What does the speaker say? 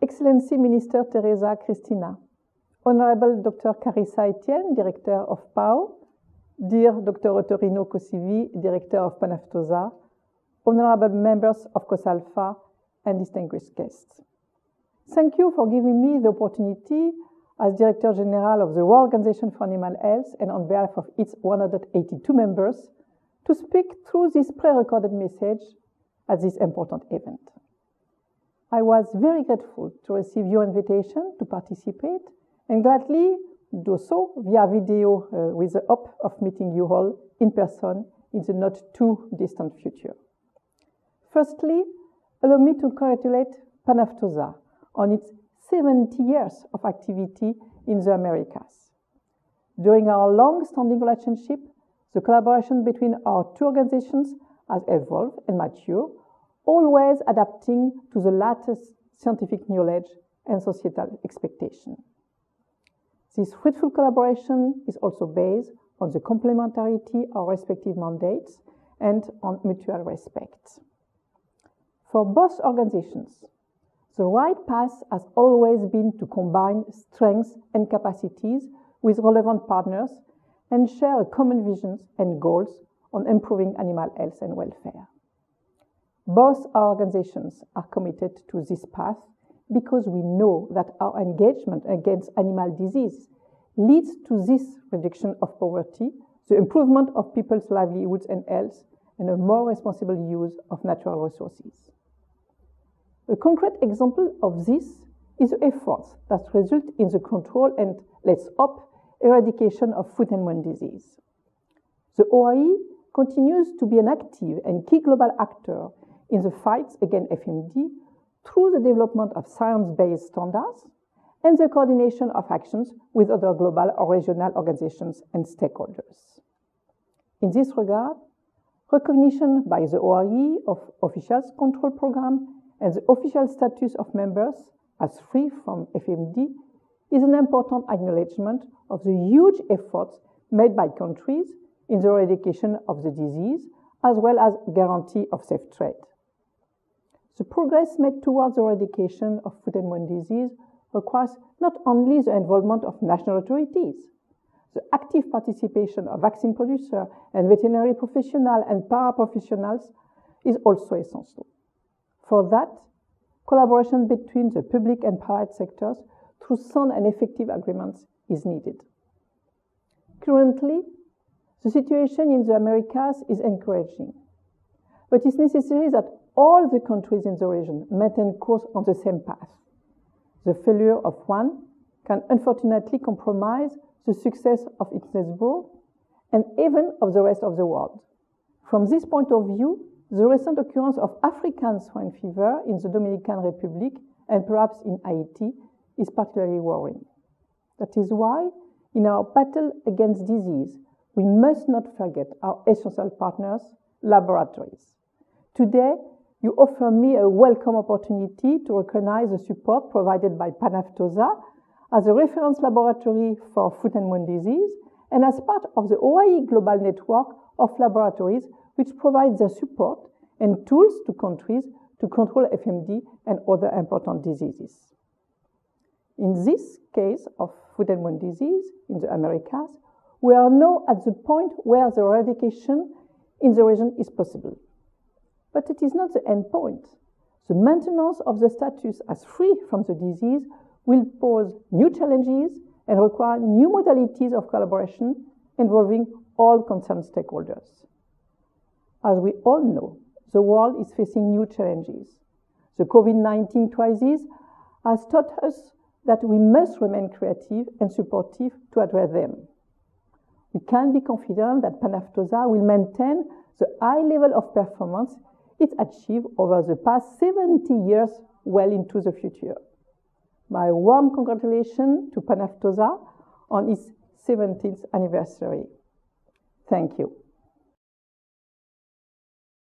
Excellency Minister Teresa Cristina, Honorable Dr. Carissa Etienne, Director of PAO, dear Dr. Ottorino Cosivi, Director of PANAFTOSA, honorable members of COSALFA, and distinguished guests. Thank you for giving me the opportunity as Director General of the World Organization for Animal Health and on behalf of its 182 members to speak through this pre-recorded message at this important event. I was very grateful to receive your invitation to participate and gladly do so via video with the hope of meeting you all in person in the not too distant future. Firstly, allow me to congratulate PANAFTOSA on its 70 years of activity in the Americas. During our long-standing relationship, the collaboration between our two organizations has evolved and matured, always adapting to the latest scientific knowledge and societal expectation. This fruitful collaboration is also based on the complementarity of respective mandates and on mutual respect. For both organizations, the right path has always been to combine strengths and capacities with relevant partners and share a common vision and goals on improving animal health and welfare. Both our organizations are committed to this path because we know that our engagement against animal disease leads to this reduction of poverty, the improvement of people's livelihoods and health, and a more responsible use of natural resources. A concrete example of this is the efforts that result in the control and, let's hope, eradication of foot-and-mouth disease. The OIE continues to be an active and key global actor in the fight against FMD through the development of science-based standards and the coordination of actions with other global or regional organizations and stakeholders. In this regard, recognition by the OIE of officials control program and the official status of members as free from FMD is an important acknowledgement of the huge efforts made by countries in the eradication of the disease, as well as guarantee of safe trade. The progress made towards the eradication of foot-and-mouth disease requires not only the involvement of national authorities, the active participation of vaccine producers and veterinary professionals and paraprofessionals is also essential. For that, collaboration between the public and private sectors through sound and effective agreements is needed. Currently, the situation in the Americas is encouraging, but it's necessary that all the countries in the region maintain course on the same path. The failure of one can unfortunately compromise the success of its neighbor and even of the rest of the world. From this point of view, the recent occurrence of African swine fever in the Dominican Republic and perhaps in Haiti is particularly worrying. That is why, in our battle against disease, we must not forget our essential partners, laboratories. Today, you offer me a welcome opportunity to recognize the support provided by PANAFTOSA as a reference laboratory for foot-and-mouth disease and as part of the OIE global network of laboratories which provide their support and tools to countries to control FMD and other important diseases. In this case of foot-and-mouth disease in the Americas, we are now at the point where the eradication in the region is possible. But it is not the end point. The maintenance of the status as free from the disease will pose new challenges and require new modalities of collaboration involving all concerned stakeholders. As we all know, the world is facing new challenges. The COVID-19 crisis has taught us that we must remain creative and supportive to address them. We can be confident that PANAFTOSA will maintain the high level of performance it achieved over the past 70 years well into the future. My warm congratulations to PANAFTOSA on its 70th anniversary. Thank you.